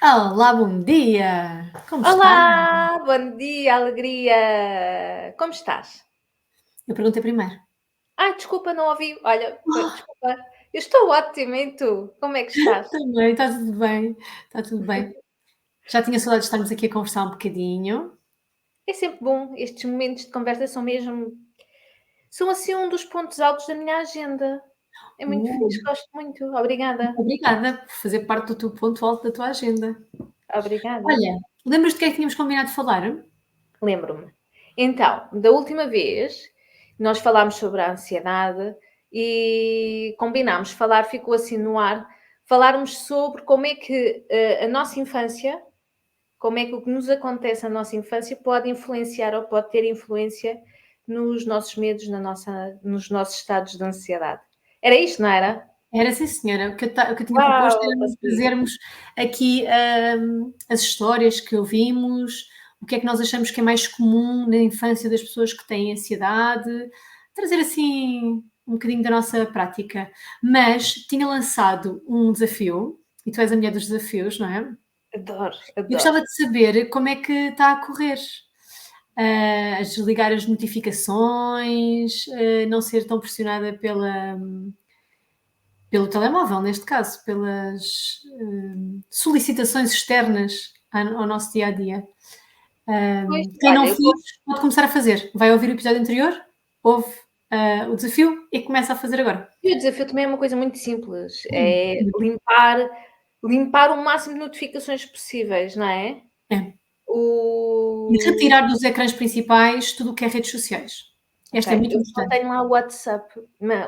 Olá, bom dia! Como está? Olá, bom dia, alegria. Como estás? Eu perguntei primeiro. Desculpa, não ouvi. Olha, desculpa. Eu estou ótima, e tu? Como é que estás? Também, está tudo bem, está tudo bem. Já tinha saudades de estarmos aqui a conversar um bocadinho. É sempre bom, estes momentos de conversa são assim um dos pontos altos da minha agenda. É muito Uh, fixe, gosto muito. Obrigada, Obrigada por fazer parte do teu ponto alto da tua agenda. obrigada. Olha, lembras do que é que tínhamos combinado de falar? Lembro-me. Então, da última vez, nós falámos sobre a ansiedade e combinámos falar, ficou assim no ar, falarmos sobre como é que a nossa infância, como é que o que nos acontece na nossa infância pode influenciar ou pode ter influência nos nossos medos, nos nossos estados de ansiedade. Era isto, não era? Era sim, senhora. O que eu tinha proposto Uau, era consegui. trazermos aqui, as histórias que ouvimos, o que é que nós achamos que é mais comum na infância das pessoas que têm ansiedade, trazer assim um bocadinho da nossa prática. Mas tinha lançado um desafio, e tu és a mulher dos desafios, não é? Adoro, Eu adoro. gostava de saber como é que está a correr. A desligar as notificações, não ser tão pressionada pelo telemóvel, neste caso, pelas solicitações externas ao nosso dia a dia. Pois, Quem não olha, eu fez, pode começar a fazer. Vai ouvir o episódio anterior, ouve o desafio e começa a fazer agora. E o desafio também é uma coisa muito simples, Hum, é limpar o máximo de notificações possíveis, não é? é. E O retirar dos ecrãs principais tudo o que é redes sociais. Ok, Esta é muito eu só importante. tenho lá o WhatsApp,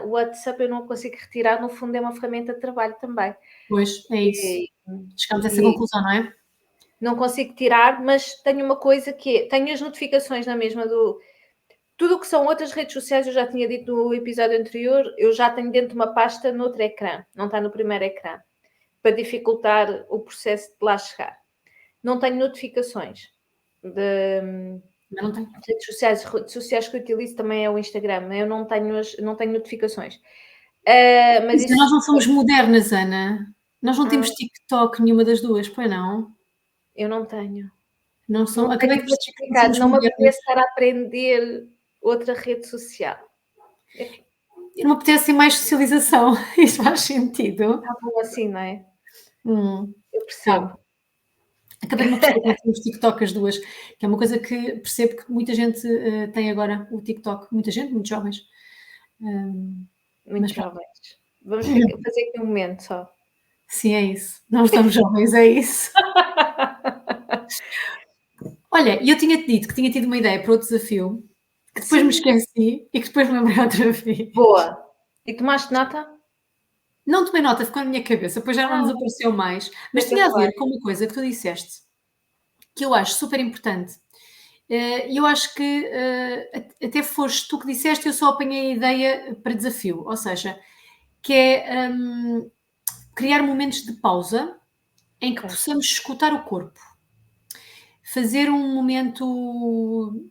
o WhatsApp eu não consigo retirar, no fundo é uma ferramenta de trabalho também. Pois, é isso. E Chegámos a essa e conclusão, não é? não consigo tirar, mas tenho uma coisa que é, tenho as notificações na mesma do tudo o que são outras redes sociais, eu já tinha dito no episódio anterior, eu já tenho dentro de uma pasta noutro ecrã, não está no primeiro ecrã, para dificultar o processo de lá chegar. Não tenho notificações de Mas não tem. redes sociais que eu utilizo também é o Instagram, eu não tenho notificações. Mas Pois é, nós isso não somos modernas, Ana. Nós não ah, temos TikTok, nenhuma das duas, pois não? eu não tenho. Não sou, Não acabei tenho de perceber que não praticado, somos não me modernas. apetece estar a aprender outra rede social. E não me apetece mais socialização. Isso faz sentido? Está bom assim, não é? Eu Tá. percebo. Acabei de me perceber como é que temos TikTok as duas, que é uma coisa que percebo que muita gente, tem agora o TikTok. Muita gente, muitos jovens. Hum, Muito mas pronto. jovens. Fazer aqui um momento só. Sim, é isso. Não estamos jovens, é isso. Olha, e eu tinha-te dito que tinha tido uma ideia para outro desafio, que depois me Sim, esqueci e que depois me lembrei outra vez. boa. E tomaste nota? Não tomei nota, ficou na minha cabeça, depois já não nos Ah, apareceu mais, mas tinha a espetacular. ver com uma coisa que tu disseste, que eu acho super importante. E eu acho que até foste tu que disseste, eu só apanhei a ideia para desafio, ou seja, que é criar momentos de pausa em que Ok, possamos escutar o corpo, fazer um momento,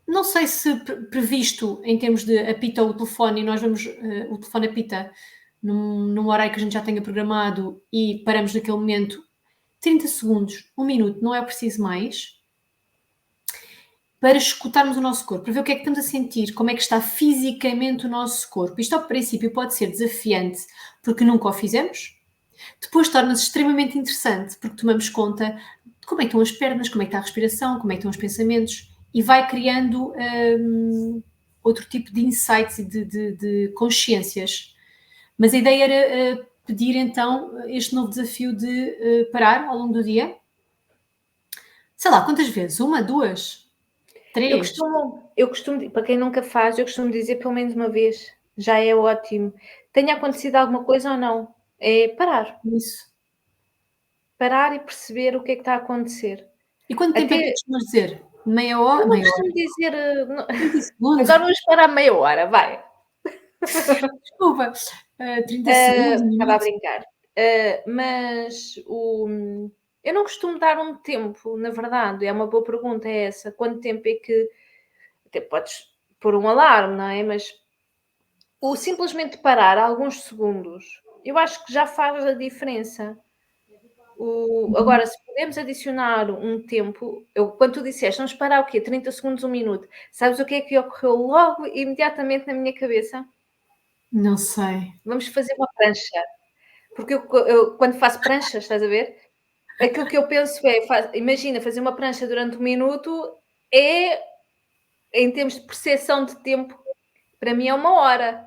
não sei se previsto em termos de apita o telefone e nós vamos, o telefone apita num horário que a gente já tenha programado e paramos naquele momento 30 segundos, um minuto, não é preciso mais, para escutarmos o nosso corpo, para ver o que é que estamos a sentir, como é que está fisicamente o nosso corpo. Isto, ao princípio, pode ser desafiante porque nunca o fizemos, depois torna-se extremamente interessante porque tomamos conta de como é que estão as pernas, como é que está a respiração, como é que estão os pensamentos e vai criando outro tipo de insights e de consciências. Mas a ideia era pedir então este novo desafio de parar ao longo do dia. Sei lá, quantas vezes? Uma, duas, três? para quem nunca faz, eu costumo dizer pelo menos uma vez, já é ótimo. Tenha acontecido alguma coisa ou não, é parar. Isso. Parar e perceber o que é que está a acontecer. E quanto tempo é que tu Até costumas dizer? Meia hora? eu não Meia hora, costumo dizer, 30 segundos? agora vamos parar meia hora, vai. Desculpa, 30 segundos, um Estava a minuto? brincar. Mas eu não costumo dar um tempo, na verdade, é uma boa pergunta é essa, quanto tempo é que até podes pôr um alarme, não é, mas o simplesmente parar alguns segundos, eu acho que já faz a diferença. Agora, se podemos adicionar um tempo, quando tu disseste, vamos parar o quê? 30 segundos, 1 minuto. Sabes o que é que ocorreu logo, imediatamente na minha cabeça? Não sei. Vamos fazer uma prancha. Porque quando faço pranchas, estás a ver? Aquilo que eu penso é, imagina, fazer uma prancha durante 1 minuto é, em termos de percepção de tempo, para mim é 1 hora.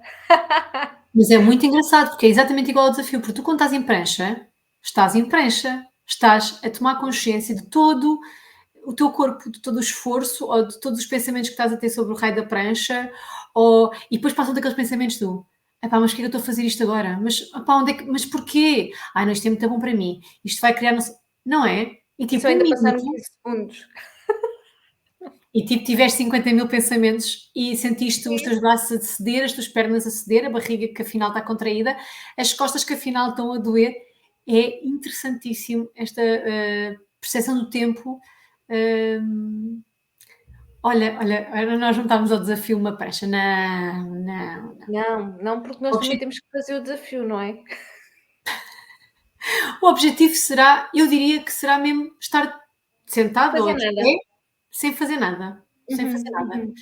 Mas é muito engraçado, porque é exatamente igual ao desafio, porque tu quando estás em prancha, estás a tomar consciência de todo o teu corpo, de todo o esforço, ou de todos os pensamentos que estás a ter sobre o raio da prancha, e depois passam daqueles pensamentos do: "Epá, mas porquê que eu estou a fazer isto agora? Mas, opá, onde é que, mas porquê? Ai, não, isto é muito bom para mim, isto vai criar, não é?" E E só tipo, um ainda passaram minuto, 15 segundos. e tipo, tiveste 50.000 pensamentos e sentiste os Sim. teus braços a ceder, as tuas pernas a ceder, a barriga que afinal está contraída, as costas que afinal estão a doer. É interessantíssimo esta percepção do tempo. hum, olha, nós não estamos ao desafio uma prancha. Não, não, não. Não, não, porque O nós também obje- temos que fazer o desafio, não é? o objetivo será, eu diria que será mesmo estar sentado ou Fazer de nada. pé, sem fazer nada. Sem fazer Uhum, nada. uhum.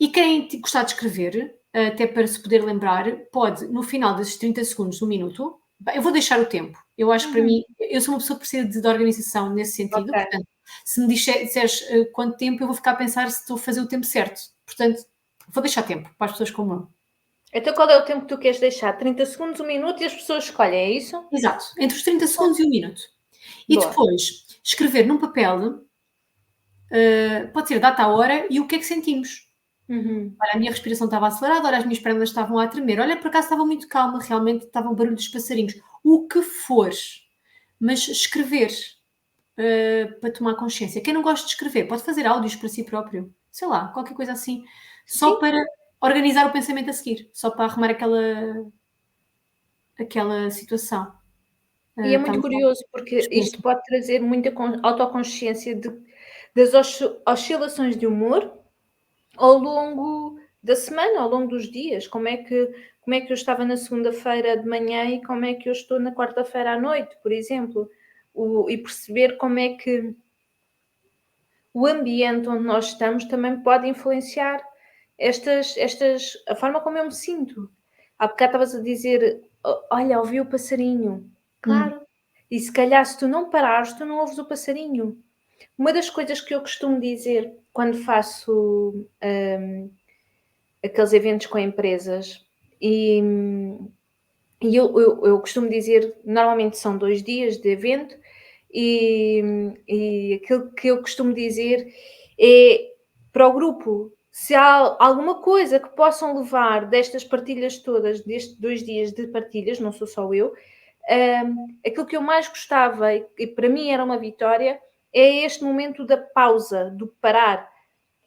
E quem gostar de escrever, até para se poder lembrar, pode, no final desses 30 segundos, 1 minuto, eu vou deixar o tempo. Eu acho que para Uhum. mim, eu sou uma pessoa que precisa de organização nesse sentido, Ok. portanto, se me disseres quanto tempo, eu vou ficar a pensar se estou a fazer o tempo certo. Portanto, vou deixar tempo para as pessoas como eu. Então qual é o tempo que tu queres deixar? 30 segundos, 1 minuto e as pessoas escolhem, é isso? Exato, entre os 30 segundos e 1 minuto. E Boa. depois, escrever num papel, pode ser data, a hora e o que é que sentimos. Uhum. Olha, a minha respiração estava acelerada, olha, as minhas pernas estavam a tremer, olha, por acaso estava muito calma, realmente estava um barulho dos passarinhos. O que for, mas escrever, para tomar consciência. Quem não gosta de escrever pode fazer áudios para si próprio, sei lá, qualquer coisa assim, só Sim. para organizar o pensamento a seguir, só para arrumar aquela situação. E é muito Tal e qual. curioso, porque isto pode trazer muita autoconsciência das oscilações de humor ao longo da semana, ao longo dos dias. Como é que eu estava na segunda-feira de manhã e como é que eu estou na quarta-feira à noite, por exemplo. E perceber como é que o ambiente onde nós estamos também pode influenciar a forma como eu me sinto. Há bocado estavas a dizer: Olha, ouvi o passarinho." Hum. Claro, e se calhar se tu não parares, tu não ouves o passarinho. Uma das coisas que eu costumo dizer quando faço, aqueles eventos com empresas e eu costumo dizer, normalmente são 2 dias de evento e aquilo que eu costumo dizer é para o grupo, se há alguma coisa que possam levar destas partilhas todas, destes 2 dias de partilhas, não sou só eu, aquilo que eu mais gostava e para mim era uma vitória, é este momento da pausa, do parar.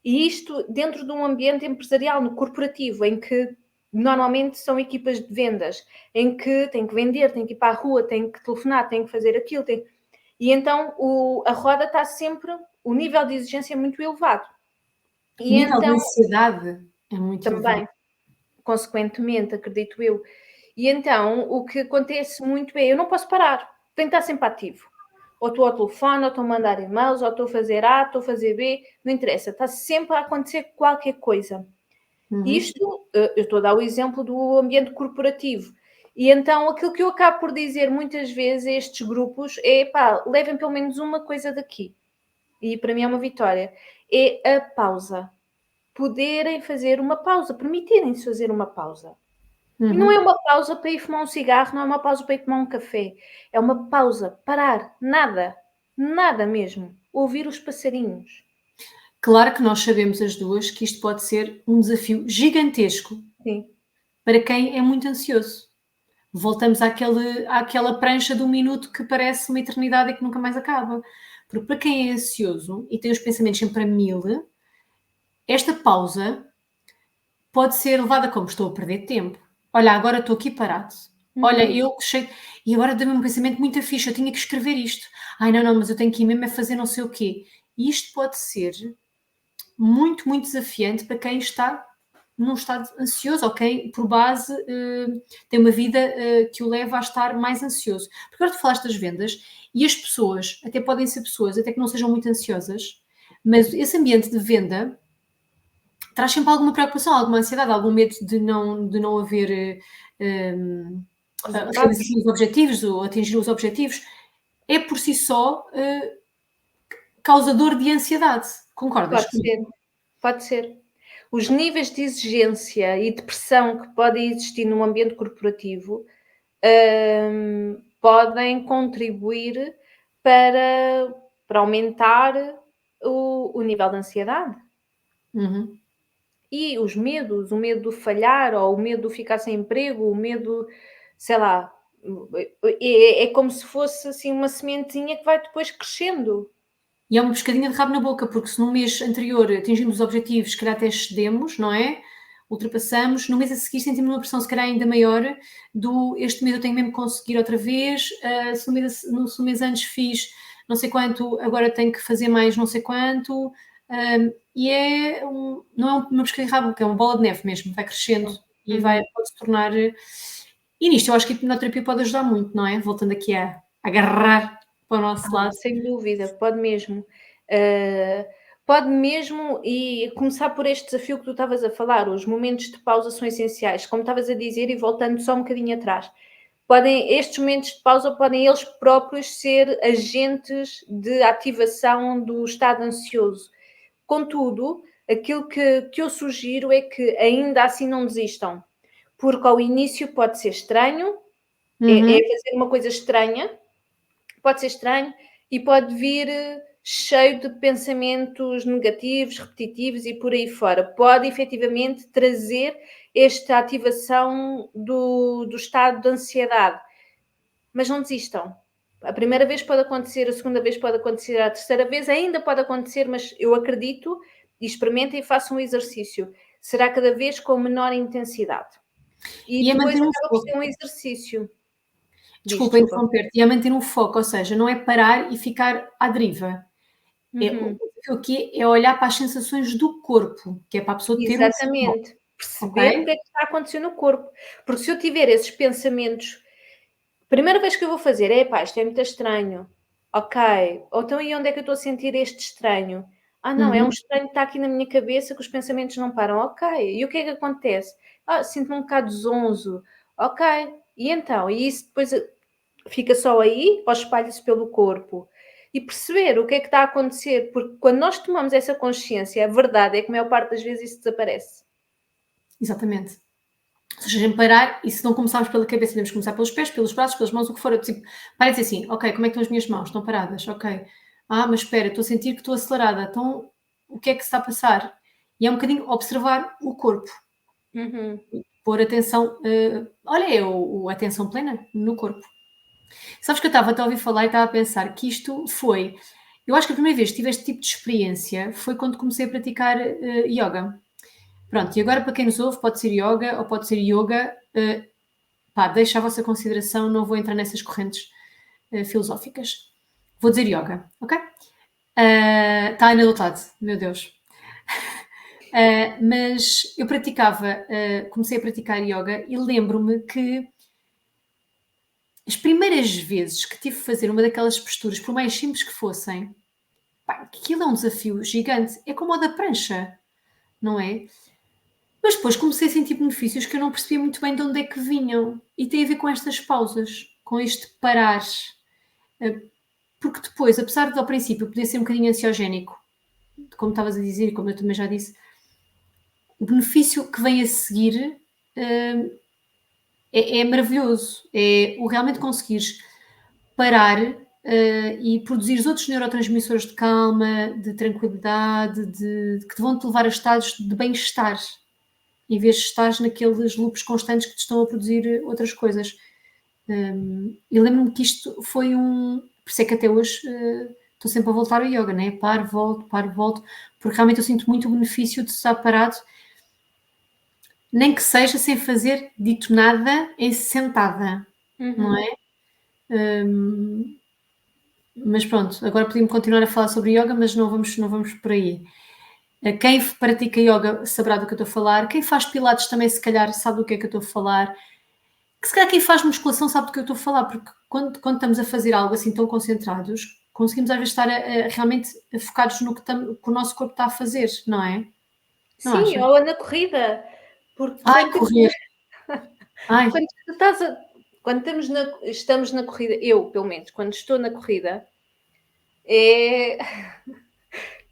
E isto dentro de um ambiente empresarial, no corporativo, em que normalmente são equipas de vendas, em que tem que vender, tem que ir para a rua, tem que telefonar, tem que fazer aquilo, e então a roda está sempre, o nível de exigência é muito elevado. O E nível de então, ansiedade é muito elevado. também, consequentemente, acredito eu. E então, o que acontece muito é, eu não posso parar, tenho que estar sempre ativo. Ou estou ao telefone, ou estou a mandar e-mails, ou estou a fazer A, estou a fazer B, não interessa, está sempre a acontecer qualquer coisa. Uhum. Isto, eu estou a dar o exemplo do ambiente corporativo. E então aquilo que eu acabo por dizer muitas vezes a estes grupos é, pá, levem pelo menos uma coisa daqui. E para mim é uma vitória. É a pausa. Poderem fazer uma pausa, permitirem-se fazer uma pausa. E não é Uhum. uma pausa para ir fumar um cigarro, não é uma pausa para ir tomar um café. É uma pausa, parar, nada, nada mesmo. Ouvir os passarinhos. Claro que nós sabemos as duas que isto pode ser um desafio gigantesco Sim, para quem é muito ansioso. Voltamos àquela prancha de 1 minuto que parece uma eternidade e que nunca mais acaba. Porque para quem é ansioso e tem os pensamentos sempre a 1000, esta pausa pode ser levada como: estou a perder tempo. Olha, agora estou aqui parado. Olha, uhum. eu cheguei e agora deu-me um pensamento muito fixe, eu tinha que escrever isto. Ai, não, não, mas eu tenho que ir mesmo a fazer não sei o quê. E isto pode ser muito, muito desafiante para quem está num estado ansioso, ou quem, por base, tem uma vida que o leva a estar mais ansioso. Porque agora tu falaste das vendas, e as pessoas, até podem ser pessoas, até que não sejam muito ansiosas, mas esse ambiente de venda traz sempre alguma preocupação, alguma ansiedade, algum medo de não haver realização dos objetivos ou atingir os objetivos. É por si só causador de ansiedade. Concordas? Pode ser. Os níveis de exigência e de pressão que podem existir num ambiente corporativo podem contribuir para aumentar o nível de ansiedade. Uhum. E os medos, o medo de falhar, ou o medo de ficar sem emprego, o medo, sei lá, é como se fosse assim uma sementinha que vai depois crescendo. E é uma pescadinha de rabo na boca, porque se no mês anterior atingimos os objetivos, se calhar até excedemos, não é? Ultrapassamos, no mês a seguir sentimos uma pressão se calhar ainda maior do este mês eu tenho mesmo que conseguir outra vez, se no mês antes fiz não sei quanto, agora tenho que fazer mais não sei quanto, e não é uma pescadinha de rabo na boca, é uma bola de neve mesmo, vai crescendo e pode se tornar... E nisto eu acho que a hipnoterapia pode ajudar muito, não é? Voltando aqui a agarrar para o nosso lado. Sem dúvida, pode mesmo. Pode mesmo, e começar por este desafio que tu estavas a falar, os momentos de pausa são essenciais, como estavas a dizer, e voltando só um bocadinho atrás. Estes momentos de pausa podem eles próprios ser agentes de ativação do estado ansioso. Contudo, aquilo que eu sugiro é que ainda assim não desistam, porque ao início pode ser estranho, é fazer uma coisa estranha, pode ser estranho e pode vir cheio de pensamentos negativos, repetitivos e por aí fora. Pode efetivamente trazer esta ativação do estado de ansiedade. Mas não desistam. A primeira vez pode acontecer, a segunda vez pode acontecer, a terceira vez ainda pode acontecer, mas eu acredito, e experimentem e façam um exercício. Será cada vez com menor intensidade. E depois acaba por ser um exercício. Desculpa interromper-te, e a manter um foco, ou seja, não é parar e ficar à deriva. O que é olhar para as sensações do corpo, que é para a pessoa ter exatamente. Perceber o que é que está a acontecer no corpo. Porque se eu tiver esses pensamentos, a primeira vez que eu vou fazer é, pá, isto é muito estranho. Ok. Ou então, e onde é que eu estou a sentir este estranho? Não, é um estranho que está aqui na minha cabeça que os pensamentos não param. Ok. E o que é que acontece? Sinto-me um bocado zonzo. Ok. E então? E isso depois fica só aí ou espalha-se pelo corpo? E perceber o que é que está a acontecer. Porque quando nós tomamos essa consciência, a verdade é que a maior parte das vezes isso desaparece. Exatamente. Ou seja, em parar, e se não começarmos pela cabeça, devemos começar pelos pés, pelos braços, pelas mãos, o que for. Tipo, para dizer assim, ok, como é que estão as minhas mãos? Estão paradas? Ok. Mas espera, estou a sentir que estou acelerada. Então, o que é que se está a passar? E é um bocadinho observar o corpo. Pôr atenção, atenção plena no corpo. Sabes que eu estava a ouvir falar e estava a pensar que isto foi... Eu acho que a primeira vez que tive este tipo de experiência foi quando comecei a praticar yoga. Pronto, e agora para quem nos ouve, pode ser yoga ou pode ser yoga. Deixa a vossa consideração, não vou entrar nessas correntes filosóficas. Vou dizer yoga, ok? Está aí do outro lado, meu Deus. Mas eu comecei a praticar yoga e lembro-me que as primeiras vezes que tive de fazer uma daquelas posturas, por mais simples que fossem, aquilo é um desafio gigante. É como o da prancha, não é? Mas depois comecei a sentir benefícios que eu não percebia muito bem de onde é que vinham. E tem a ver com estas pausas, com este parar. Porque depois, apesar de ao princípio poder ser um bocadinho ansiogénico, como estavas a dizer e como eu também já disse, o benefício que vem a seguir é maravilhoso. É o realmente conseguires parar e produzir outros neurotransmissores de calma, de tranquilidade, que te vão te levar a estados de bem-estar, em vez de estar naqueles loops constantes que te estão a produzir outras coisas. E lembro-me que isto foi por isso é que até hoje estou sempre a voltar ao yoga, né? Paro, volto, porque realmente eu sinto muito o benefício de estar parado, nem que seja sem fazer dito nada, sentada, não é? Mas pronto, agora podíamos continuar a falar sobre yoga, mas não vamos por aí. Quem pratica yoga saberá do que eu estou a falar. Quem faz pilates também, se calhar, sabe do que é que eu estou a falar. Que se calhar quem faz musculação sabe do que eu estou a falar, porque quando estamos a fazer algo assim tão concentrados, conseguimos às vezes estar realmente focados no que o nosso corpo está a fazer, não é? Não Sim, achas? ou na corrida. Porque Ai, correr. Ai, quando estamos na corrida, eu, pelo menos, quando estou na corrida, é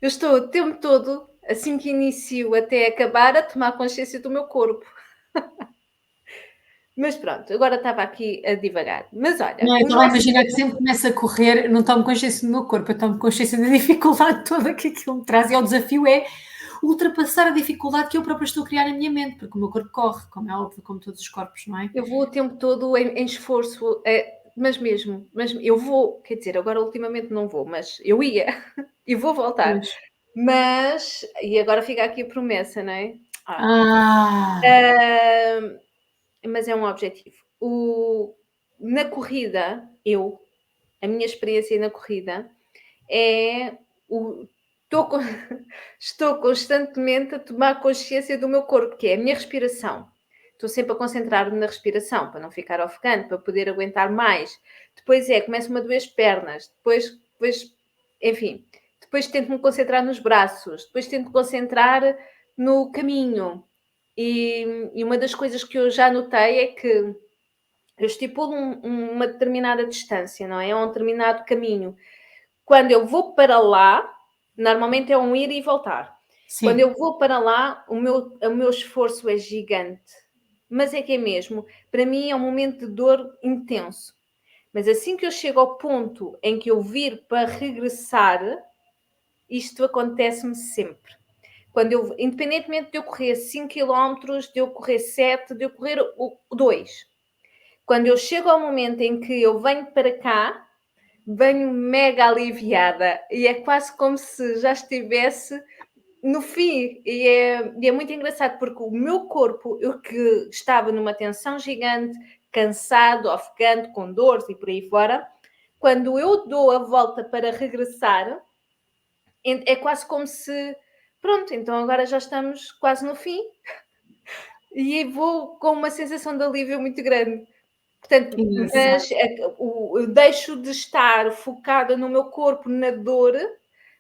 eu estou o tempo todo, assim que inicio até acabar, a tomar consciência do meu corpo. Mas pronto, agora estava aqui a divagar. Mas olha, não, eu o estava a nosso imaginar que sempre começo a correr, não tomo consciência do meu corpo, eu tomo consciência da dificuldade toda que aquilo me traz, e o desafio é ultrapassar a dificuldade que eu própria estou a criar na minha mente, porque o meu corpo corre, como é óbvio, como todos os corpos, não é? eu vou o tempo todo em esforço, mas eu vou, quer dizer, agora ultimamente não vou, mas eu ia e vou voltar. Pois. Mas, e agora fica aqui a promessa, não é? Ah, Ah, mas é um objetivo. Na corrida, a minha experiência na corrida é o, estou, estou constantemente a tomar consciência do meu corpo, que é a minha respiração. Estou sempre a concentrar-me na respiração, para não ficar ofegante, para poder aguentar mais. Depois começo-me a doer as pernas, depois, enfim, depois tento-me concentrar nos braços, depois tento-me concentrar no caminho. E uma das coisas que eu já notei é que eu estipulo uma determinada distância, não é? Um determinado caminho. Quando eu vou para lá, normalmente é um ir e voltar. Quando sim, eu vou para lá, o meu esforço é gigante. Mas é que é mesmo. Para mim é um momento de dor intenso. Mas assim que eu chego ao ponto em que eu vir para regressar, isto acontece-me sempre. Independentemente de eu correr 5 km, de eu correr 7, de eu correr 2. Quando eu chego ao momento em que eu venho para cá, venho mega aliviada e é quase como se já estivesse no fim. E é muito engraçado porque o meu corpo, eu que estava numa tensão gigante, cansado, ofegante, com dores e por aí fora, quando eu dou a volta para regressar, é quase como se, pronto, então agora já estamos quase no fim e vou com uma sensação de alívio muito grande. Portanto, engraçado. mas eu deixo de estar focada no meu corpo, na dor,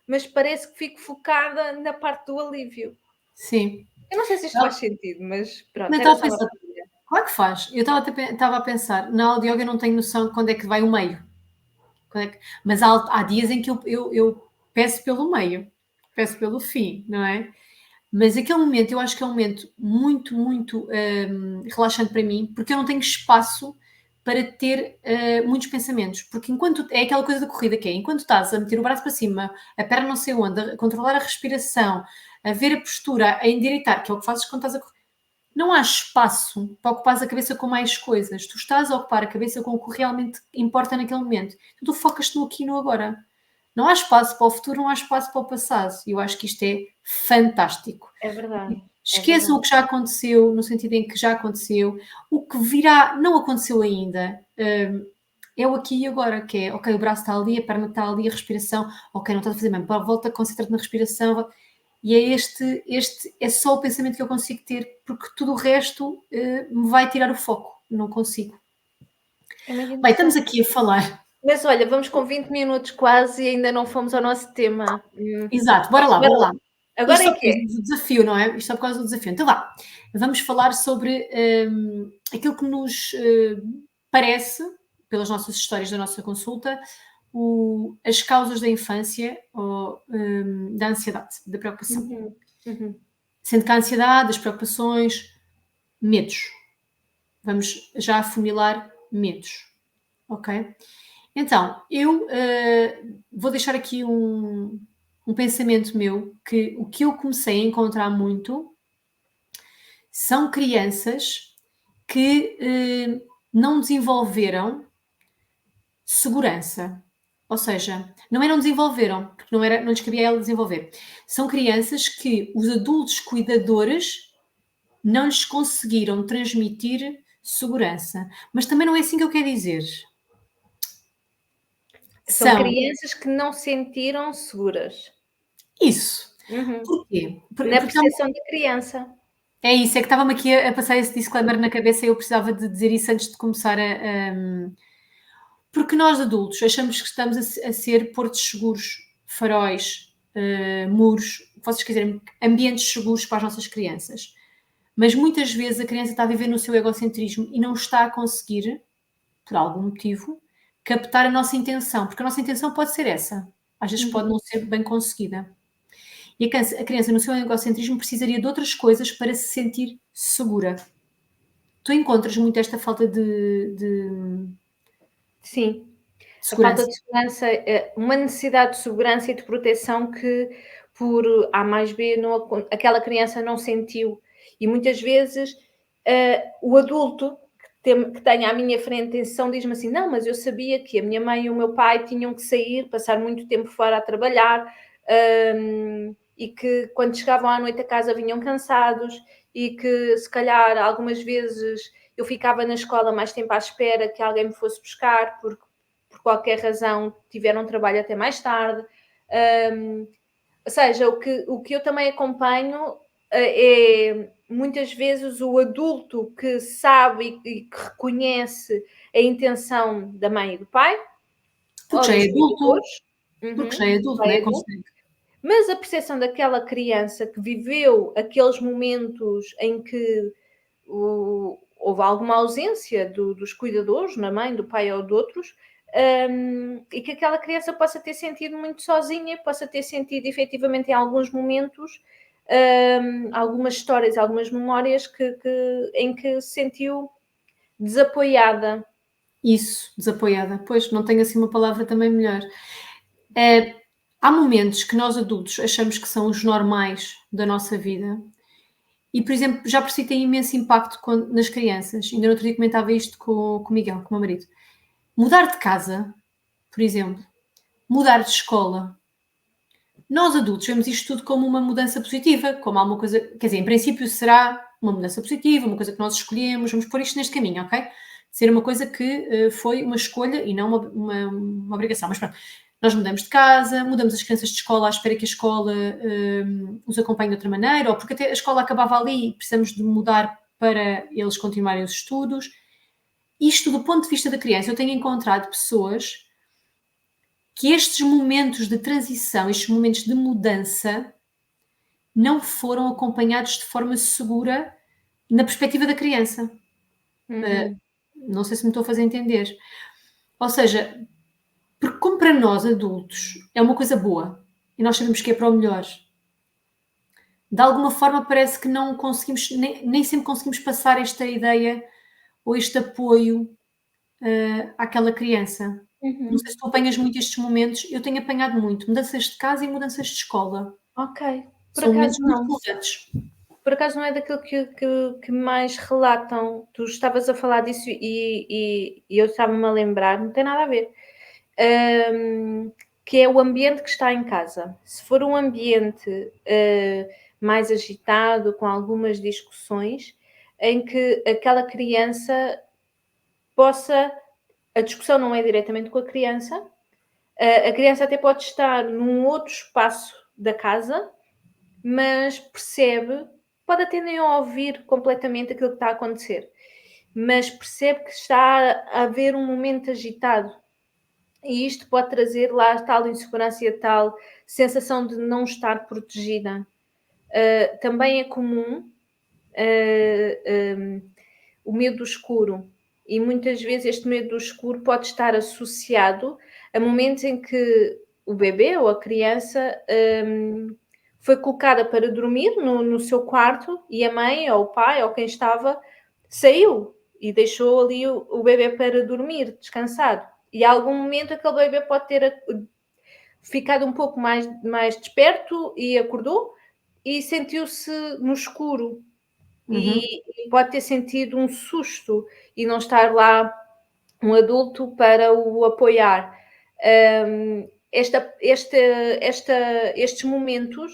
mas parece que fico focada na parte do alívio. Sim. Eu não sei se isto faz sentido, mas Não, pronto, eu era estava a só uma pensar, dúvida. claro que faz. Eu estava a pensar, na aula de yoga eu não tenho noção quando é que vai o meio. Mas há dias em que eu peço pelo meio, peço pelo fim, não é? Mas aquele momento, eu acho que é um momento muito, muito relaxante para mim, porque eu não tenho espaço para ter muitos pensamentos. Porque enquanto é aquela coisa da corrida que é, enquanto estás a meter o braço para cima, a perna não sei onde, a controlar a respiração, a ver a postura, a endireitar, que é o que fazes quando estás a correr, não há espaço para ocupar a cabeça com mais coisas. Tu estás a ocupar a cabeça com o que realmente importa naquele momento. Então tu focas-te no aqui e no agora. Não há espaço para o futuro, não há espaço para o passado. E eu acho que isto é fantástico. É verdade, é Esqueçam o verdade. que já aconteceu, no sentido em que já aconteceu. O que virá não aconteceu ainda. É o aqui e agora, que é, ok, o braço está ali, a perna está ali, a respiração, ok, não estás a fazer bem, volta, concentra-te na respiração, e é este é só o pensamento que eu consigo ter, porque tudo o resto me vai tirar o foco, não consigo. É muito Bem, estamos interessante. aqui a falar. Mas olha, vamos com 20 minutos quase e ainda não fomos ao nosso tema. Exato, bora lá, Bora bora lá. lá. Agora Isto só é por que é. causa do desafio, não é? Isto só por causa do desafio. Então vá, vamos falar sobre aquilo que nos parece, pelas nossas histórias da nossa consulta, as causas da infância ou da ansiedade, da preocupação. Uhum, uhum. Sendo que a ansiedade, as preocupações, medos. Vamos já afunilar medos, ok? Então, eu vou deixar aqui um pensamento meu que o que eu comecei a encontrar muito são crianças que não desenvolveram segurança. Ou seja, não é não desenvolveram, porque não lhes cabia a ela desenvolver. São crianças que os adultos cuidadores não lhes conseguiram transmitir segurança. Mas também não é assim que eu quero dizer. São São crianças que não sentiram seguras. isso. Uhum. Porquê? Na Porque percepção da criança. é isso, é que estava-me aqui a passar esse disclaimer na cabeça e eu precisava de dizer isso antes de começar porque nós adultos achamos que estamos a ser portos seguros, faróis, muros, o que vocês quiserem, ambientes seguros para as nossas crianças. Mas muitas vezes a criança está a viver no seu egocentrismo e não está a conseguir, por algum motivo, captar a nossa intenção, porque a nossa intenção pode ser essa, às vezes pode Uhum. não ser bem conseguida. E a criança, no seu egocentrismo, precisaria de outras coisas para se sentir segura. Tu encontras muito esta falta de Sim. A falta segurança? de segurança, uma necessidade de segurança e de proteção que por A mais B não aquela criança não sentiu. E muitas vezes, o adulto que tenha à minha frente atenção diz-me assim: "Não, mas eu sabia que a minha mãe e o meu pai tinham que sair, passar muito tempo fora a trabalhar, e que quando chegavam à noite a casa vinham cansados e que se calhar algumas vezes eu ficava na escola mais tempo à espera que alguém me fosse buscar, porque por qualquer razão tiveram trabalho até mais tarde. Ou seja, o que eu também acompanho é muitas vezes o adulto que sabe e que reconhece a intenção da mãe e do pai, Porque ou já é dos adulto, cuidadores, porque já é adulto, pai não e é? adulto, Consegue. mas a percepção daquela criança que viveu aqueles momentos em que houve alguma ausência dos cuidadores, na mãe, do pai ou de outros, e que aquela criança possa ter sentido muito sozinha, possa ter sentido efetivamente em alguns momentos algumas histórias, algumas memórias em que se sentiu desapoiada. Isso, desapoiada. Pois, não tenho assim uma palavra também melhor. Eh, há momentos que nós adultos achamos que são os normais da nossa vida e, por exemplo, já por si tem imenso impacto nas crianças. Ainda no outro dia comentava isto com o Miguel, com o meu marido. Mudar de casa, por exemplo, mudar de escola. Nós adultos vemos isto tudo como uma mudança positiva, como alguma coisa, quer dizer, em princípio será uma mudança positiva, uma coisa que nós escolhemos, vamos pôr isto neste caminho, ok? Ser uma coisa que foi uma escolha e não uma obrigação. Mas pronto, nós mudamos de casa, mudamos as crianças de escola à espera que a escola os acompanhe de outra maneira, ou porque até a escola acabava ali e precisamos de mudar para eles continuarem os estudos. Isto do ponto de vista da criança, eu tenho encontrado pessoas que estes momentos de transição, estes momentos de mudança, não foram acompanhados de forma segura na perspectiva da criança. Uhum. Não sei se me estou a fazer entender. Ou seja, porque como para nós adultos é uma coisa boa e nós sabemos que é para o melhor, de alguma forma parece que não conseguimos, nem sempre conseguimos passar esta ideia ou este apoio àquela criança. Não sei se Uhum. tu apanhas muito estes momentos, eu tenho apanhado muito, mudanças de casa e mudanças de escola. Ok, por São acaso momentos muito não. relevantes. Por acaso não é daquilo que mais relatam. Tu estavas a falar disso e eu estava-me a lembrar, não tem nada a ver. Hum, que é o ambiente que está em casa. Se for um ambiente, mais agitado, com algumas discussões, em que aquela criança possa a discussão não é diretamente com a criança, a criança até pode estar num outro espaço da casa, mas percebe, pode até nem ouvir completamente aquilo que está a acontecer, mas percebe que está a haver um momento agitado. E isto pode trazer lá tal insegurança e a tal sensação de não estar protegida. Também é comum o medo do escuro. E muitas vezes este medo do escuro pode estar associado a momentos em que o bebê ou a criança foi colocada para dormir no seu quarto e a mãe ou o pai ou quem estava saiu e deixou ali o bebê para dormir, descansado. E a algum momento aquele bebê pode ter ficado um pouco mais desperto e acordou e sentiu-se no escuro Uhum. e pode ter sentido um susto e não estar lá um adulto para o apoiar. Estes momentos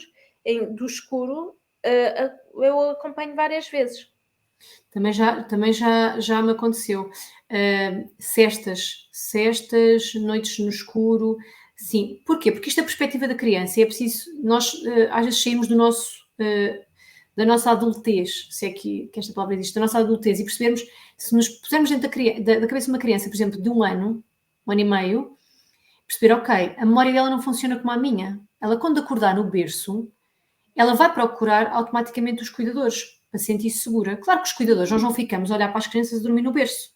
do escuro eu acompanho várias vezes. Também já me aconteceu. Cestas, noites no escuro, Sim, porquê? Porque isto é a perspectiva da criança e é preciso, nós às vezes saímos da nossa adultez, se é que esta palavra existe, da nossa adultez, e percebermos, se nos pusermos dentro da cabeça de uma criança, por exemplo, de um ano e meio, perceber, ok, a memória dela não funciona como a minha. Ela, quando acordar no berço, ela vai procurar automaticamente os cuidadores, para sentir-se segura. Claro que os cuidadores, nós não ficamos a olhar para as crianças a dormir no berço.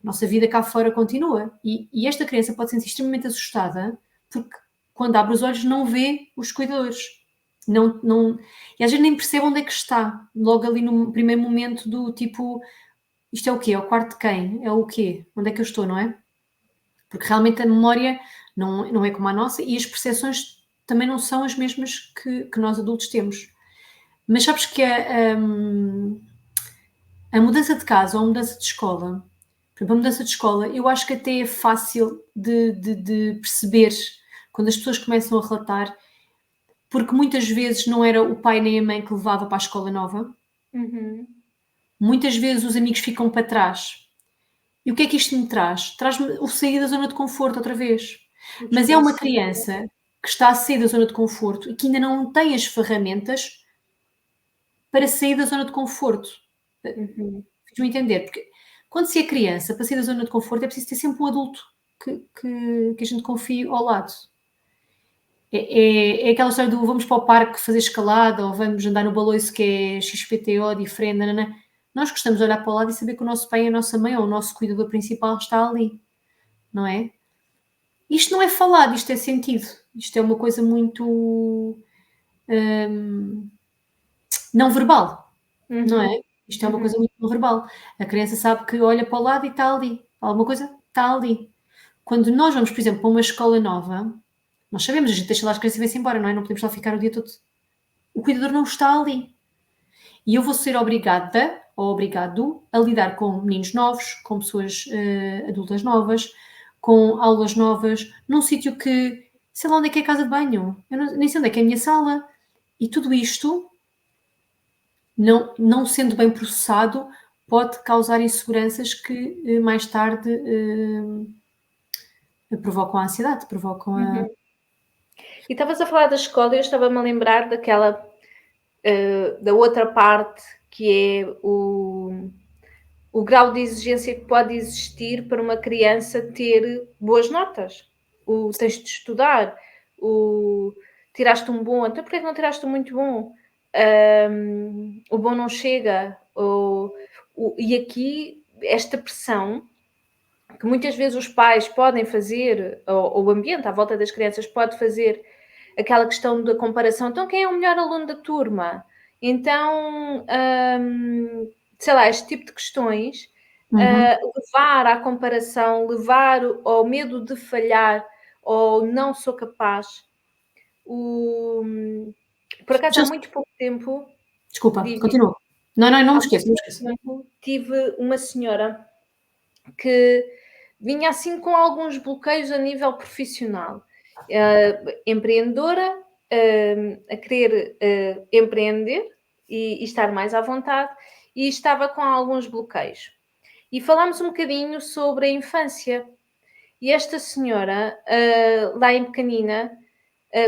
A nossa vida cá fora continua. E esta criança pode se sentir extremamente assustada, porque quando abre os olhos não vê os cuidadores. E às vezes nem percebe onde é que está. Logo ali no primeiro momento do tipo, isto é o quê? É o quarto de quem? É o quê? Onde é que eu estou, não é? Porque realmente a memória não é como a nossa e as percepções também não são as mesmas que nós adultos temos. Mas sabes que a mudança de casa ou a mudança de escola, por exemplo, a mudança de escola, eu acho que até é fácil de perceber quando as pessoas começam a relatar, porque muitas vezes não era o pai nem a mãe que levava para a escola nova, Uhum. muitas vezes os amigos ficam para trás. E o que é que isto me traz? Traz-me o sair da zona de conforto outra vez. O Mas é uma desconhecido. criança que está a sair da zona de conforto e que ainda não tem as ferramentas para sair da zona de conforto. Uhum. Fiz-me entender? Porque quando se é criança, para sair da zona de conforto é preciso ter sempre um adulto que a gente confie ao lado. É aquela história do vamos para o parque fazer escalada ou vamos andar no baloiço que é XPTO, diferente, nananã. Nós gostamos de olhar para o lado e saber que o nosso pai e a nossa mãe ou o nosso cuidador principal está ali, não é? Isto não é falado, isto é sentido. Isto é uma coisa muito não verbal, não Uhum. é? Isto é uma Uhum. coisa muito não verbal. A criança sabe que olha para o lado e está ali. Alguma coisa está ali. Quando nós vamos, por exemplo, para uma escola nova, nós sabemos, a gente deixa lá as crianças e vai-se embora, não é? Não podemos lá ficar o dia todo. O cuidador não está ali. E eu vou ser obrigada ou obrigado a lidar com meninos novos, com pessoas adultas novas, com aulas novas, num sítio que, sei lá onde é que é a casa de banho, eu nem sei onde é que é a minha sala. E tudo isto, não sendo bem processado, pode causar inseguranças que mais tarde provocam a ansiedade, provocam a. Uhum. E estavas a falar da escola e eu estava-me a lembrar daquela, da outra parte que é o grau de exigência que pode existir para uma criança ter boas notas. O tens de estudar, o tiraste um bom, então porque é que não tiraste um muito bom? O bom não chega, e aqui esta pressão que muitas vezes os pais podem fazer, ou o ambiente à volta das crianças pode fazer aquela questão da comparação. Então, quem é o melhor aluno da turma? Então, sei lá, este tipo de questões, Uhum. levar à comparação, levar ao medo de falhar, ou não sou capaz. Por acaso, há muito pouco tempo, Desculpa, diz continua. Não, não, não me há muito esqueço, não me esqueço. tempo, tive uma senhora que vinha assim com alguns bloqueios a nível profissional. Empreendedora, a querer empreender e estar mais à vontade, e estava com alguns bloqueios. E falámos um bocadinho sobre a infância. E esta senhora, lá em pequenina,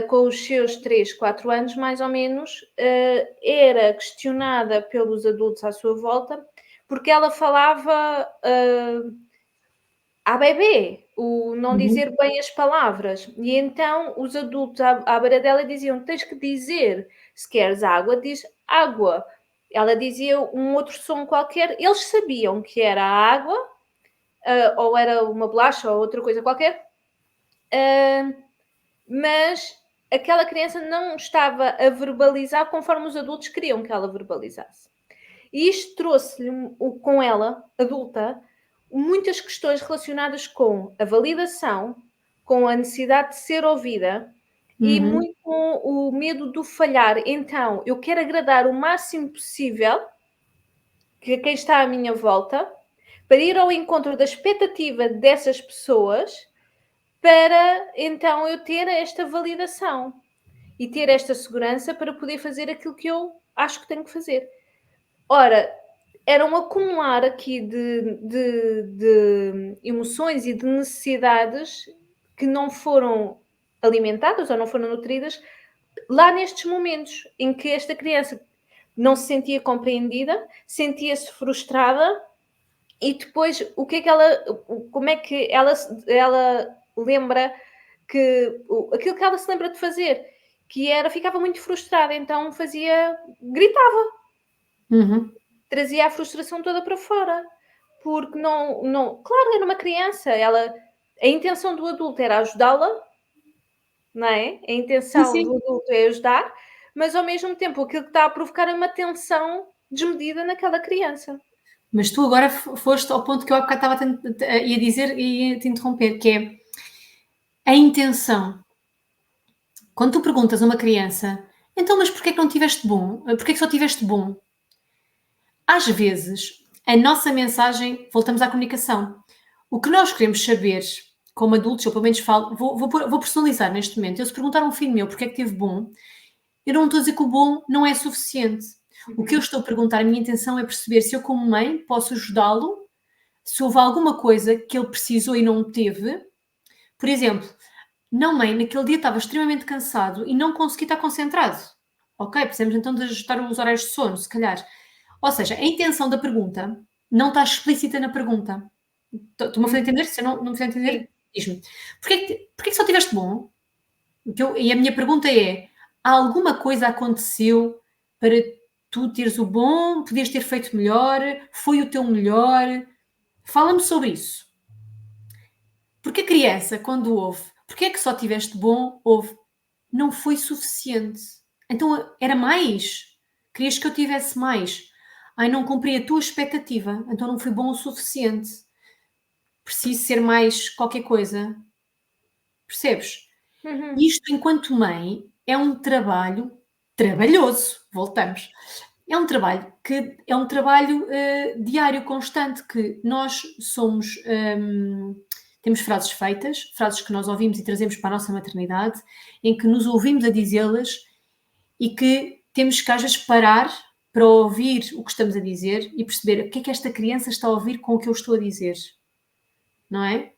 com os seus 3, 4 anos, mais ou menos, era questionada pelos adultos à sua volta, porque ela falava à bebê, o não Uhum. dizer bem as palavras. E então os adultos à beira dela diziam: tens que dizer, se queres água, diz água. Ela dizia um outro som qualquer, eles sabiam que era a água, ou era uma bolacha ou outra coisa qualquer, mas aquela criança não estava a verbalizar conforme os adultos queriam que ela verbalizasse. E isto trouxe-lhe, com ela, adulta, muitas questões relacionadas com a validação, com a necessidade de ser ouvida e Uhum. muito com o medo do falhar. Então, eu quero agradar o máximo possível que quem está à minha volta, para ir ao encontro da expectativa dessas pessoas, para então eu ter esta validação e ter esta segurança para poder fazer aquilo que eu acho que tenho que fazer. Ora, era um acumular aqui de emoções e de necessidades que não foram alimentadas ou não foram nutridas lá nestes momentos em que esta criança não se sentia compreendida, sentia-se frustrada e depois como é que ela lembra aquilo que ela se lembra de fazer, que era, ficava muito frustrada, então gritava, trazia a frustração toda para fora, porque claro, era uma criança, a intenção do adulto era ajudá-la, não é? A intenção do adulto é ajudar, mas ao mesmo tempo aquilo que está a provocar é uma tensão desmedida naquela criança. Mas tu agora foste ao ponto que eu há bocado estava a dizer e ia te interromper, que é a intenção. Quando tu perguntas a uma criança, então, mas porquê que não tiveste bom? Porquê que só tiveste bom? Às vezes, a nossa mensagem, voltamos à comunicação. O que nós queremos saber, como adultos, eu pelo menos falo, vou personalizar neste momento. Eu se perguntar a um filho meu porquê é que teve bom, eu não estou a dizer que o bom não é suficiente. O que eu estou a perguntar, a minha intenção é perceber se eu como mãe posso ajudá-lo, se houve alguma coisa que ele precisou e não teve. Por exemplo, não mãe, naquele dia estava extremamente cansado e não consegui estar concentrado. Ok, precisamos então de ajustar os horários de sono, se calhar. Ou seja, a intenção da pergunta não está explícita na pergunta. Estou-me a fazer entender? Se eu não me fizer entender, diz-me. Porquê que só tiveste bom? E a minha pergunta é, alguma coisa aconteceu para tu teres o bom? Podias ter feito melhor? Foi o teu melhor? Fala-me sobre isso. Porque a criança, quando ouve, porquê é que só tiveste bom, ouve, não foi suficiente. Então era mais. Querias que eu tivesse mais. Ai, não cumpri a tua expectativa, então não fui bom o suficiente. Preciso ser mais qualquer coisa. Percebes? Isto, enquanto mãe, é um trabalho trabalhoso. Voltamos. É um trabalho diário, constante, que nós somos. Temos frases feitas, frases que nós ouvimos e trazemos para a nossa maternidade, em que nos ouvimos a dizê-las e que temos que às vezes parar para ouvir o que estamos a dizer e perceber o que é que esta criança está a ouvir com o que eu estou a dizer. Não é?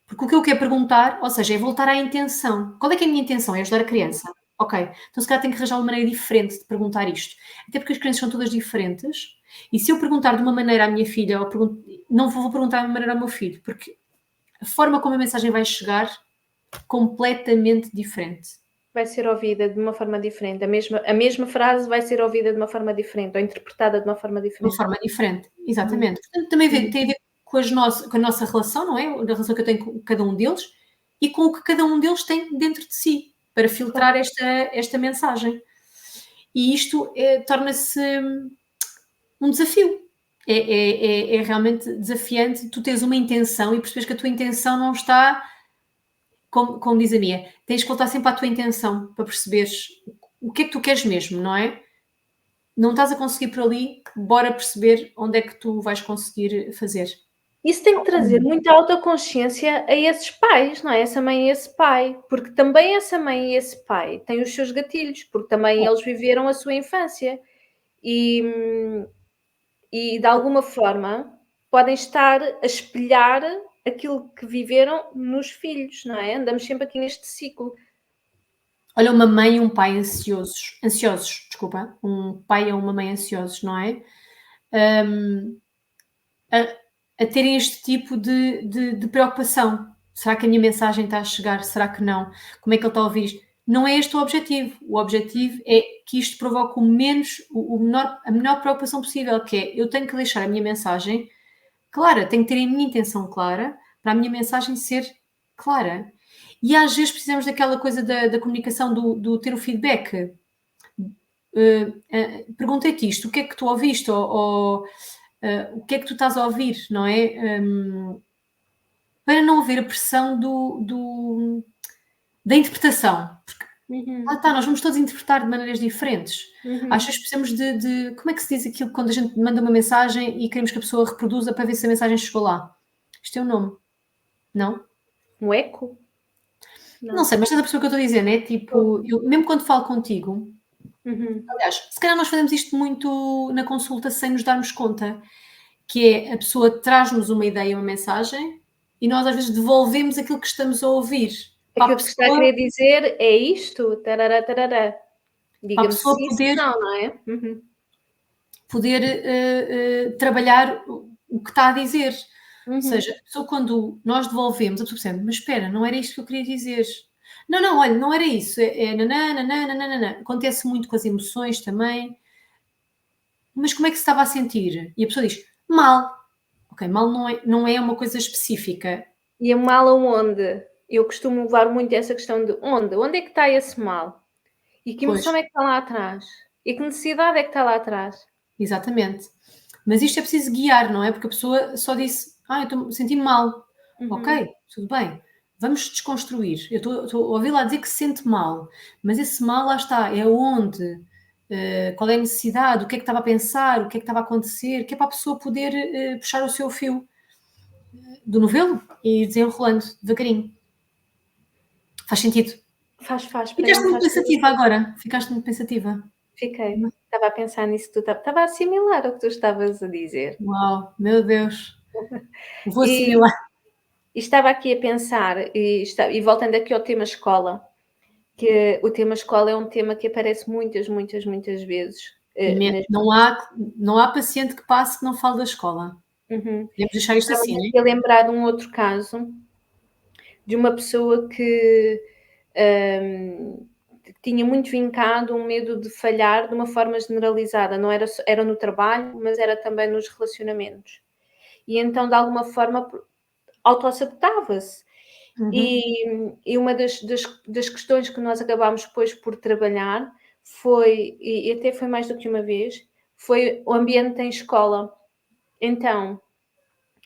Porque o que eu quero perguntar, ou seja, é voltar à intenção. Qual é que é a minha intenção? É ajudar a criança. Ok, então se calhar tenho que arranjar uma maneira diferente de perguntar isto. Até porque as crianças são todas diferentes. E se eu perguntar de uma maneira à minha filha, não vou perguntar de uma maneira ao meu filho, porque a forma como a mensagem vai chegar é completamente diferente. Vai ser ouvida de uma forma diferente. A mesma frase vai ser ouvida de uma forma diferente ou interpretada de uma forma diferente. De uma forma diferente, exatamente. Portanto, também tem a ver com a nossa relação, não é? A relação que eu tenho com cada um deles e com o que cada um deles tem dentro de si, para filtrar esta mensagem. E isto torna-se um desafio. É realmente desafiante tu teres uma intenção e percebes que a tua intenção não está, como diz a Mia, tens que voltar sempre à tua intenção para perceberes o que é que tu queres mesmo, não é? Não estás a conseguir por ali, bora perceber onde é que tu vais conseguir fazer. Isso tem que trazer muita autoconsciência a esses pais, não é? Essa mãe e esse pai, porque também essa mãe e esse pai têm os seus gatilhos, porque também eles viveram a sua infância e de alguma forma podem estar a espelhar aquilo que viveram nos filhos, não é? Andamos sempre aqui neste ciclo. Olha, uma mãe e um pai ansiosos, desculpa, um pai ou uma mãe ansiosos, não é? A terem este tipo de preocupação. Será que a minha mensagem está a chegar? Será que não? Como é que ele está a ouvir isto? Não é este o objetivo. O objetivo é que isto provoque a menor preocupação possível, que é, eu tenho que deixar a minha mensagem clara, tenho que ter a minha intenção clara para a minha mensagem ser clara. E às vezes precisamos daquela coisa da comunicação, do ter o feedback. Perguntei-te isto, o que é que tu ouviste? Ou o que é que tu estás a ouvir, não é? Para não haver a pressão da interpretação. Porque lá está, nós vamos todos interpretar de maneiras diferentes. Às vezes precisamos de. Como é que se diz aquilo quando a gente manda uma mensagem e queremos que a pessoa reproduza para ver se a mensagem chegou lá? Isto é um nome. Não? Um eco? Não sei, mas estás a perceber o que eu estou a dizer, não é? Tipo, eu, mesmo quando falo contigo, aliás, se calhar nós fazemos isto muito na consulta sem nos darmos conta, que é a pessoa traz-nos uma ideia, uma mensagem, e nós às vezes devolvemos aquilo que estamos a ouvir. Aquilo que está a querer dizer é isto, tarará, tarará. Diga-me se sim, não é? Poder trabalhar o que está a dizer. Ou seja, a pessoa, quando nós devolvemos, a pessoa percebe, mas espera, não era isto que eu queria dizer. Não, olha, não era isso. Nanã. Acontece muito com as emoções também. Mas como é que se estava a sentir? E a pessoa diz, mal. Ok, mal não é uma coisa específica. E a mal aonde? Eu costumo levar muito essa questão de onde? Onde é que está esse mal? E que emoção é que está lá atrás? E que necessidade é que está lá atrás? Exatamente. Mas isto é preciso guiar, não é? Porque a pessoa só disse, eu senti-me mal. Ok, tudo bem. Vamos desconstruir. Eu estou a ouvi-la dizer que se sente mal, mas esse mal lá está, é onde, qual é a necessidade, o que é que estava a pensar, o que é que estava a acontecer, que é para a pessoa poder puxar o seu fio do novelo e ir desenrolando devagarinho. Faz sentido? Faz. Ficaste muito pensativa agora. Ficaste muito pensativa. Fiquei. Estava a pensar nisso que tu estava a assimilar o que tu estavas a dizer. Uau, meu Deus. Vou assimilar. E estava aqui a pensar, e voltando aqui ao tema escola, que o tema escola é um tema que aparece muitas vezes. Não há paciente que passe que não fale da escola. Podemos deixar isto assim, não é? Eu lembrar de um outro caso de uma pessoa que tinha muito vincado um medo de falhar de uma forma generalizada, não era no trabalho, mas era também nos relacionamentos. E então, de alguma forma, autossabotava-se. E uma das questões que nós acabámos depois por trabalhar foi, e até foi mais do que uma vez, foi o ambiente em escola. Então,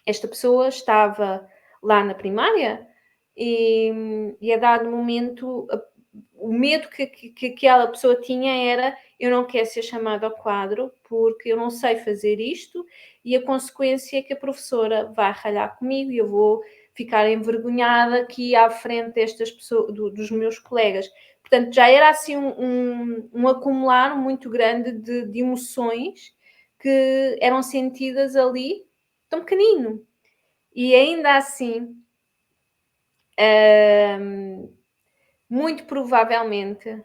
esta pessoa estava lá na primária e a dado momento o medo que aquela pessoa tinha era: eu não quero ser chamada ao quadro porque eu não sei fazer isto, e a consequência é que a professora vai ralhar comigo e eu vou ficar envergonhada aqui à frente destas pessoas, dos meus colegas. Portanto, já era assim um acumular muito grande de emoções que eram sentidas ali tão pequenino. E ainda assim, muito provavelmente,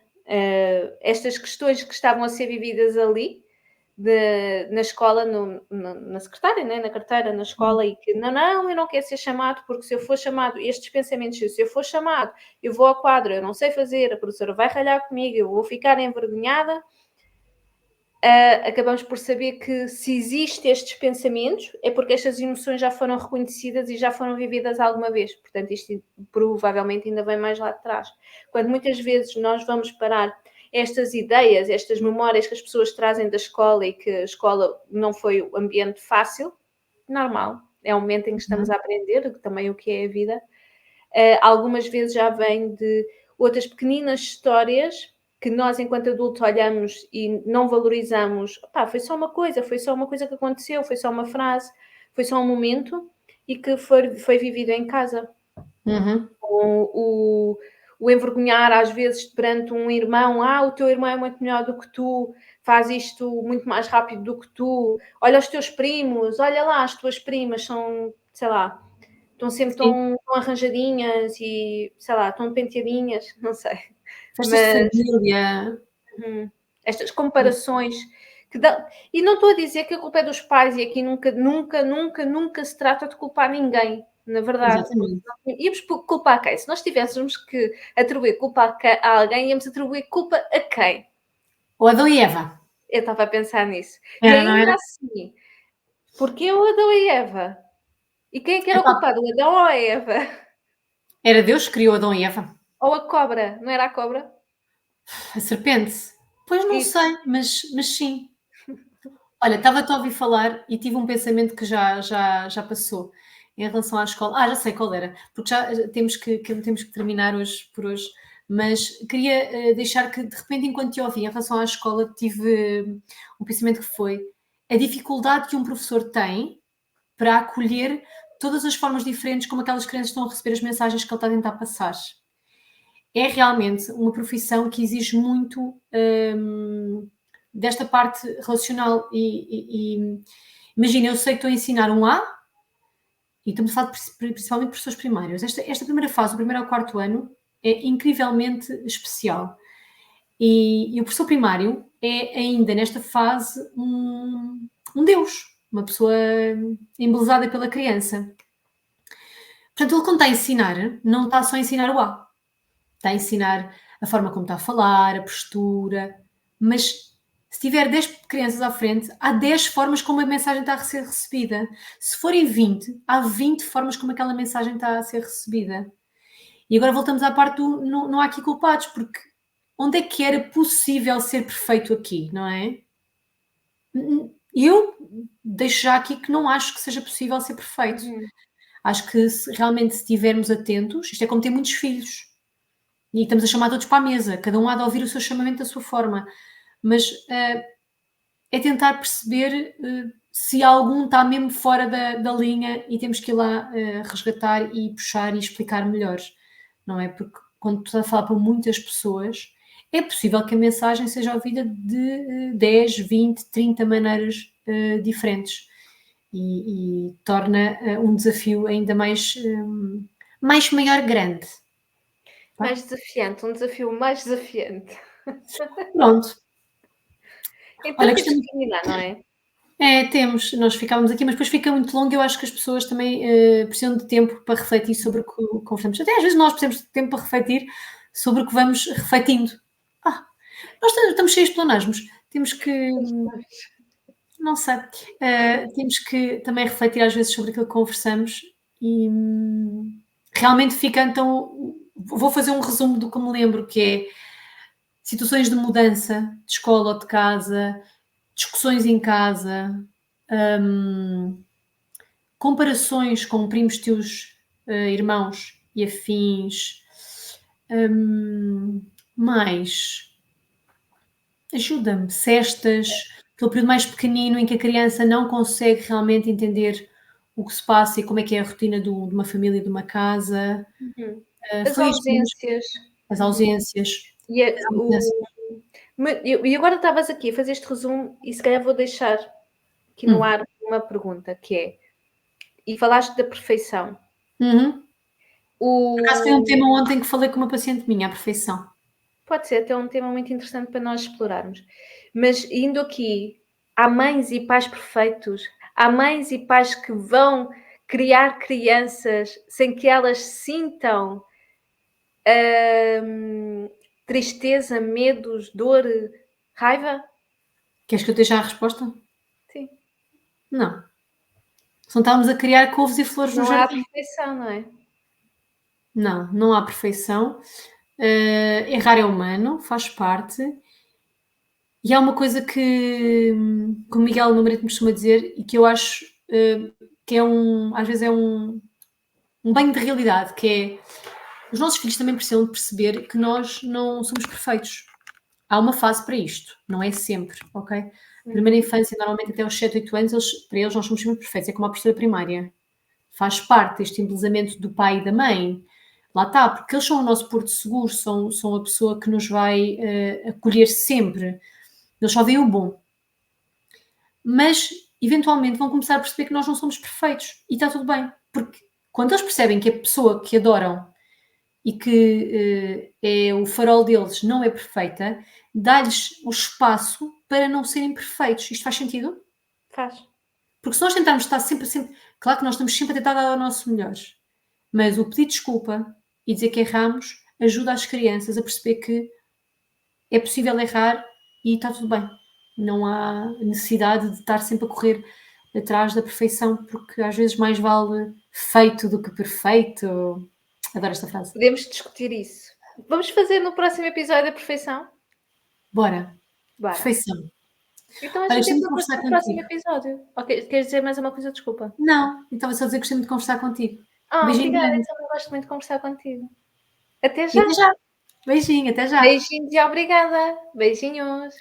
estas questões que estavam a ser vividas ali, na escola, na secretária, né? Na carteira, na escola, e que não, eu não quero ser chamado, porque se eu for chamado, estes pensamentos, se eu for chamado, eu vou ao quadro, eu não sei fazer, a professora vai ralhar comigo, eu vou ficar envergonhada. Acabamos por saber que se existem estes pensamentos é porque estas emoções já foram reconhecidas e já foram vividas alguma vez. Portanto, isto provavelmente ainda vem mais lá de trás. Quando muitas vezes nós vamos parar estas ideias, estas memórias que as pessoas trazem da escola e que a escola não foi o ambiente fácil, normal, é um momento em que estamos a aprender também o que é a vida. Algumas vezes já vem de outras pequeninas histórias que nós, enquanto adultos, olhamos e não valorizamos. Foi só uma coisa que aconteceu, foi só uma frase, foi só um momento e que foi vivido em casa. O envergonhar, às vezes, perante um irmão, o teu irmão é muito melhor do que tu, faz isto muito mais rápido do que tu, olha os teus primos, olha lá, as tuas primas são, sei lá, estão sempre tão arranjadinhas e, sei lá, tão penteadinhas, não sei. Festas de família. Estas comparações que dão. E não estou a dizer que a culpa é dos pais, e aqui nunca se trata de culpar ninguém, na verdade. Íamos culpar quem? Se nós tivéssemos que atribuir culpa a alguém, íamos atribuir culpa a quem? O Adão e Eva. Eu estava a pensar nisso. E ainda assim, porquê o Adão e Eva? E quem é que era o culpado, o Adão ou a Eva? Era Deus que criou Adão e Eva. Ou a cobra, não era a cobra? A serpente? Pois não sei, mas sim. Olha, estava-te a ouvir falar e tive um pensamento que já passou em relação à escola. Já sei qual era, porque já temos que terminar por hoje, mas queria deixar que, de repente, enquanto te ouvi em relação à escola, tive um pensamento que foi a dificuldade que um professor tem para acolher todas as formas diferentes como aquelas crianças estão a receber as mensagens que ele está a tentar passar. É realmente uma profissão que exige muito desta parte relacional e imagina, eu sei que estou a ensinar um A e estamos a falar principalmente de professores primários. Esta primeira fase, o primeiro ao quarto ano, é incrivelmente especial. E o professor primário é ainda nesta fase um Deus, uma pessoa embelezada pela criança. Portanto, ele quando está a ensinar, não está só a ensinar o A. Está a ensinar a forma como está a falar, a postura, mas se tiver 10 crianças à frente, há 10 formas como a mensagem está a ser recebida. Se forem 20, há 20 formas como aquela mensagem está a ser recebida. E agora voltamos à parte do não há aqui culpados, porque onde é que era possível ser perfeito aqui, não é? Eu deixo já aqui que não acho que seja possível ser perfeito. Acho que realmente se estivermos atentos, isto é como ter muitos filhos, e estamos a chamar todos para a mesa, cada um há de ouvir o seu chamamento da sua forma, mas é tentar perceber se algum está mesmo fora da linha e temos que ir lá resgatar e puxar e explicar melhor, não é? Porque quando tu estás a falar para muitas pessoas, é possível que a mensagem seja ouvida de 10, 20, 30 maneiras diferentes e torna um desafio ainda mais maior, grande. Mais desafiante, um desafio mais desafiante. Pronto. Então temos que terminar, não é? Temos, nós ficávamos aqui, mas depois fica muito longo. Eu acho que as pessoas também precisam de tempo para refletir sobre o que conversamos. Até às vezes nós precisamos de tempo para refletir sobre o que vamos refletindo. Nós estamos cheios de planasmos. Temos que, não sei, temos que também refletir às vezes sobre aquilo que conversamos e realmente fica então. Vou fazer um resumo do que me lembro, que é situações de mudança de escola ou de casa, discussões em casa, comparações com primos, tios, irmãos e afins, mais, ajuda-me, cestas, aquele período mais pequenino em que a criança não consegue realmente entender o que se passa e como é que é a rotina de uma família, de uma casa. As ausências. As ausências. E agora estavas aqui a fazer este resumo e se calhar vou deixar aqui no ar uma pergunta que é, e falaste da perfeição. Por acaso foi um tema ontem que falei com uma paciente minha, a perfeição. Pode ser até um tema muito interessante para nós explorarmos. Mas indo aqui, há mães e pais perfeitos, há mães e pais que vão criar crianças sem que elas sintam tristeza, medos, dor, raiva? Queres que eu deixe a resposta? Sim. Não. Se não estávamos a criar couves e flores no jardim. Não há perfeição, não é? Não há perfeição. Errar é humano, faz parte. E há uma coisa que o Miguel, meu marido, me costuma dizer e que eu acho que às vezes é um banho de realidade, que é os nossos filhos também precisam de perceber que nós não somos perfeitos. Há uma fase para isto, não é sempre, ok? Primeira infância, normalmente até aos 7, 8 anos, para eles nós somos sempre perfeitos, é como a professora primária. Faz parte deste embelezamento do pai e da mãe. Lá está, porque eles são o nosso porto seguro, são a pessoa que nos vai acolher sempre. Eles só veem o bom. Mas, eventualmente, vão começar a perceber que nós não somos perfeitos. E está tudo bem. Porque quando eles percebem que a pessoa que adoram e que é o farol deles não é perfeita, dá-lhes o espaço para não serem perfeitos. Isto faz sentido? Faz. Porque se nós tentarmos estar sempre... Claro que nós estamos sempre a tentar dar o nosso melhor. Mas o pedir desculpa e dizer que erramos ajuda as crianças a perceber que é possível errar e está tudo bem. Não há necessidade de estar sempre a correr atrás da perfeição, porque às vezes mais vale feito do que perfeito. Adoro esta frase. Podemos discutir isso. Vamos fazer no próximo episódio a perfeição? Bora. Perfeição. Então a gente tem no próximo episódio. Ok, queres dizer mais uma coisa? Desculpa. Não, eu estava só a dizer que gostei muito de conversar contigo. Beijinho. Obrigada, eu também gosto muito de conversar contigo. Até já. Beijinho, até já. Beijinhos e obrigada. Beijinhos.